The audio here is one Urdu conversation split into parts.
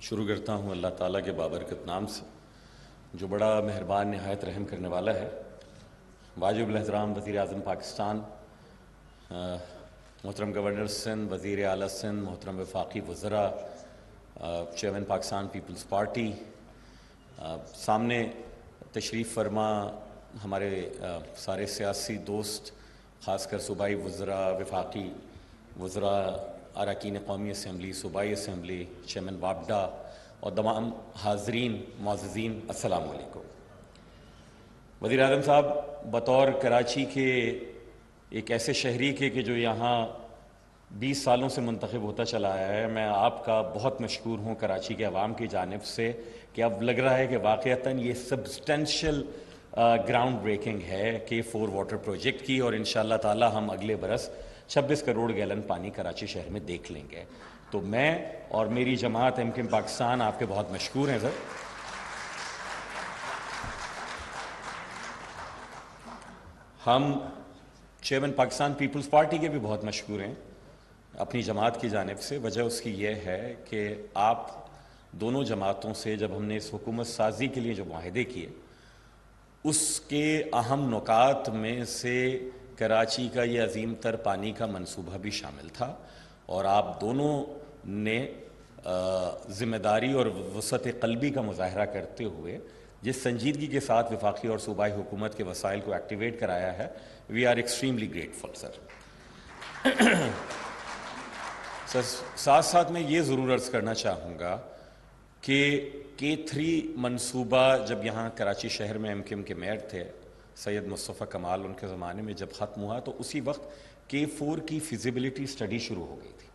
شروع کرتا ہوں اللہ تعالیٰ کے بابرکت نام سے جو بڑا مہربان نہایت رحم کرنے والا ہے۔ واجب الاحترام وزیر اعظم پاکستان، محترم گورنر سندھ، وزیر اعلیٰ سندھ، محترم وفاقی وزراء، چیئرمین پاکستان پیپلز پارٹی، سامنے تشریف فرما ہمارے سارے سیاسی دوست، خاص کر صوبائی وزراء، وفاقی وزراء، اراکین قومی اسمبلی، صوبائی اسمبلی، چیئرمین وابڈا اور تمام حاضرین معززین، السلام علیکم۔ وزیر اعظم صاحب، بطور کراچی کے ایک ایسے شہری کے کہ جو یہاں 20 سالوں سے منتخب ہوتا چلا آیا ہے، میں آپ کا بہت مشکور ہوں کراچی کے عوام کی جانب سے کہ اب لگ رہا ہے کہ واقعتاً یہ سبسٹینشیل گراؤنڈ بریکنگ ہے K4 واٹر پروجیکٹ کی، اور انشاءاللہ تعالی ہم اگلے برس 26 کروڑ گیلن پانی کراچی شہر میں دیکھ لیں گے۔ تو میں اور میری جماعت MKM پاکستان آپ کے بہت مشکور ہیں سر۔ ہم چیئرمین پاکستان پیپلز پارٹی کے بھی بہت مشکور ہیں اپنی جماعت کی جانب سے۔ وجہ اس کی یہ ہے کہ آپ دونوں جماعتوں سے جب ہم نے اس حکومت سازی کے لیے جو معاہدے کیے، اس کے اہم نکات میں سے کراچی کا یہ عظیم تر پانی کا منصوبہ بھی شامل تھا، اور آپ دونوں نے ذمہ داری اور وسعت قلبی کا مظاہرہ کرتے ہوئے جس سنجیدگی کے ساتھ وفاقی اور صوبائی حکومت کے وسائل کو ایکٹیویٹ کرایا ہے، وی آر ایکسٹریملی گریٹفل سر۔ ساتھ ساتھ میں یہ ضرور عرض کرنا چاہوں گا کہ K3 منصوبہ جب یہاں کراچی شہر میں MKM کے میئر تھے سید مصطفیٰ کمال، ان کے زمانے میں جب ختم ہوا تو اسی وقت K4 کی فیزیبلٹی اسٹڈی شروع ہو گئی تھی،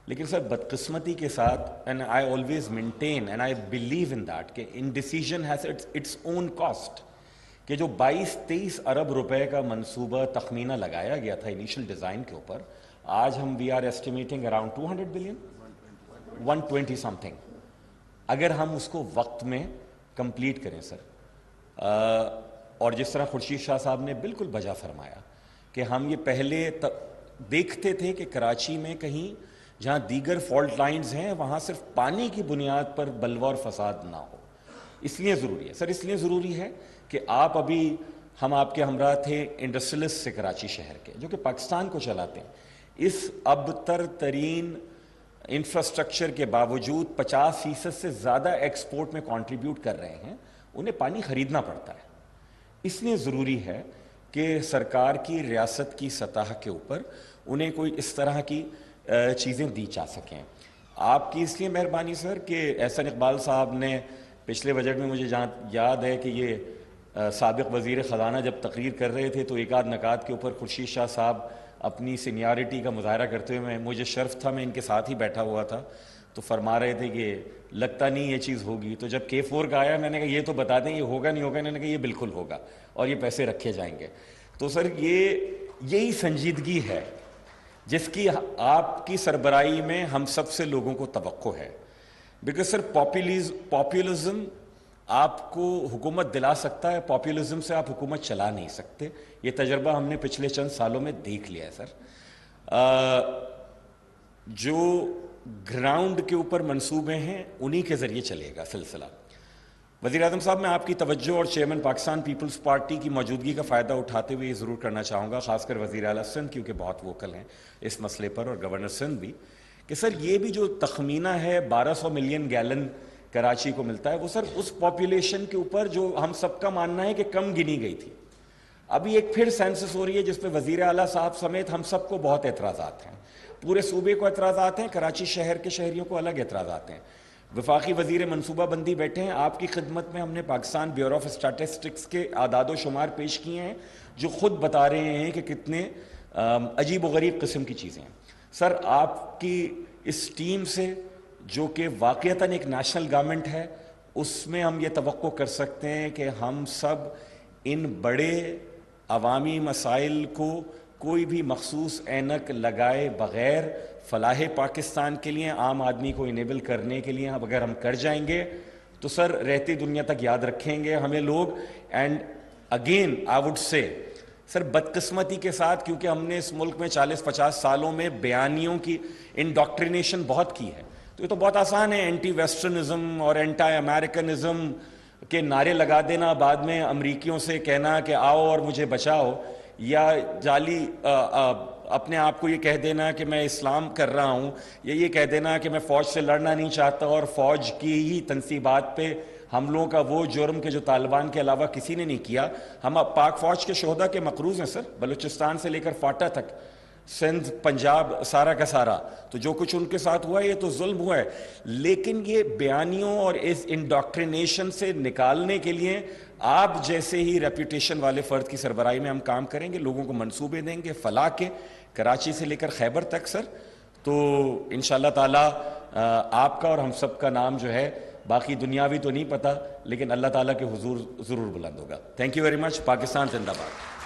لیکن سر بدقسمتی کے ساتھ، and I always maintain and I believe in that کہ انڈیسیژن ہیز اٹس اون کاسٹ، کہ جو 22-23 ارب روپے کا منصوبہ تخمینہ لگایا گیا تھا انیشل ڈیزائن کے اوپر، آج ہم we are estimating around 200 billion 120 something, اگر ہم اس کو وقت میں کمپلیٹ کریں سر۔ اور جس طرح خورشید شاہ صاحب نے بالکل بجا فرمایا کہ ہم یہ پہلے دیکھتے تھے کہ کراچی میں کہیں جہاں دیگر فالٹ لائنز ہیں وہاں صرف پانی کی بنیاد پر بلوہ اور فساد نہ ہو۔ اس لیے ضروری ہے سر، اس لیے ضروری ہے کہ ہم آپ کے ہمراہ تھے انڈسٹریلسٹ سے کراچی شہر کے، جو کہ پاکستان کو چلاتے ہیں۔ اس ابتر ترین انفراسٹرکچر کے باوجود 50% سے زیادہ ایکسپورٹ میں کنٹریبیوٹ کر رہے ہیں، انہیں پانی خریدنا پڑتا ہے۔ اس لیے ضروری ہے کہ سرکار کی ریاست کی سطح کے اوپر انہیں کوئی اس طرح کی چیزیں دی جا سکیں۔ آپ کی اس لیے مہربانی سر کہ احسن اقبال صاحب نے پچھلے بجٹ میں، مجھے جہاں یاد ہے کہ یہ سابق وزیر خزانہ جب تقریر کر رہے تھے تو ایک آدھ نکات کے اوپر خورشید شاہ صاحب اپنی سینیارٹی کا مظاہرہ کرتے ہوئے، مجھے شرف تھا میں ان کے ساتھ ہی بیٹھا ہوا تھا، تو فرما رہے تھے کہ لگتا نہیں یہ چیز ہوگی۔ تو جب K4 کا آیا میں نے کہا یہ تو بتا دیں یہ ہوگا نہیں ہوگا، انہوں نے کہا یہ بالکل ہوگا اور یہ پیسے رکھے جائیں گے۔ تو سر یہی سنجیدگی ہے جس کی آپ کی سربراہی میں ہم سب سے لوگوں کو توقع ہے، بیکاز سر پاپولزم آپ کو حکومت دلا سکتا ہے، پاپولزم سے آپ حکومت چلا نہیں سکتے۔ یہ تجربہ ہم نے پچھلے چند سالوں میں دیکھ لیا ہے سر۔ جو گراؤنڈ کے اوپر منصوبے ہیں انہی کے ذریعے چلے گا سلسلہ۔ وزیر اعظم صاحب، میں آپ کی توجہ اور چیئرمین پاکستان پیپلز پارٹی کی موجودگی کا فائدہ اٹھاتے ہوئے یہ ضرور کرنا چاہوں گا، خاص کر وزیر اعلیٰ سندھ کیونکہ بہت ووکل ہیں اس مسئلے پر، اور گورنر سندھ بھی، کہ سر یہ بھی جو تخمینہ ہے 1200 ملین گیلن کراچی کو ملتا ہے، وہ سر اس پاپولیشن کے اوپر جو ہم سب کا ماننا ہے کہ کم گنی گئی تھی۔ ابھی ایک پھر سینسس ہو رہی ہے جس پہ وزیر اعلیٰ صاحب سمیت ہم سب کو بہت اعتراضات ہیں، پورے صوبے کو اعتراضات ہیں، کراچی شہر کے شہریوں کو الگ اعتراضات ہیں۔ وفاقی وزیر منصوبہ بندی بیٹھے ہیں، آپ کی خدمت میں ہم نے پاکستان بیورو آف اسٹیٹسٹکس کے اعداد و شمار پیش کیے ہیں جو خود بتا رہے ہیں کہ کتنے عجیب و غریب قسم کی چیزیں ہیں۔ سر آپ کی اس ٹیم سے جو کہ واقعتاً ایک نیشنل گورنمنٹ ہے، اس میں ہم یہ توقع کر سکتے ہیں کہ ہم سب ان بڑے عوامی مسائل کو کوئی بھی مخصوص اینک لگائے بغیر فلاح پاکستان کے لیے، عام آدمی کو انیبل کرنے کے لیے اگر ہم کر جائیں گے تو سر رہتی دنیا تک یاد رکھیں گے ہمیں لوگ۔ And again I would say سر بدقسمتی کے ساتھ، کیونکہ ہم نے اس ملک میں 40-50 سالوں میں بیانیوں کی انڈاکٹرینیشن بہت کی ہے، تو یہ تو بہت آسان ہے اینٹی ویسٹرنزم اور اینٹی امریکنزم کے نعرے لگا دینا، بعد میں امریکیوں سے کہنا کہ آؤ اور مجھے بچاؤ، یا جعلی اپنے آپ کو یہ کہہ دینا کہ میں اسلام کر رہا ہوں، یا یہ کہہ دینا کہ میں فوج سے لڑنا نہیں چاہتا اور فوج کی ہی تنصیبات پہ حملوں کا وہ جرم کہ جو طالبان کے علاوہ کسی نے نہیں کیا۔ ہم اب پاک فوج کے شہداء کے مقروض ہیں سر، بلوچستان سے لے کر فاٹا تک، سندھ، پنجاب، سارا کا سارا، تو جو کچھ ان کے ساتھ ہوا ہے یہ تو ظلم ہوا ہے۔ لیکن یہ بیانیوں اور اس انڈاکٹرینیشن سے نکالنے کے لیے آپ جیسے ہی ریپوٹیشن والے فرد کی سربراہی میں ہم کام کریں گے، لوگوں کو منصوبے دیں گے فلاح کے، کراچی سے لے کر خیبر تک سر، تو انشاءاللہ تعالیٰ آپ کا اور ہم سب کا نام جو ہے باقی دنیاوی تو نہیں پتہ لیکن اللہ تعالیٰ کے حضور ضرور بلند ہوگا۔ Thank you very much. Pakistan زندہ باد۔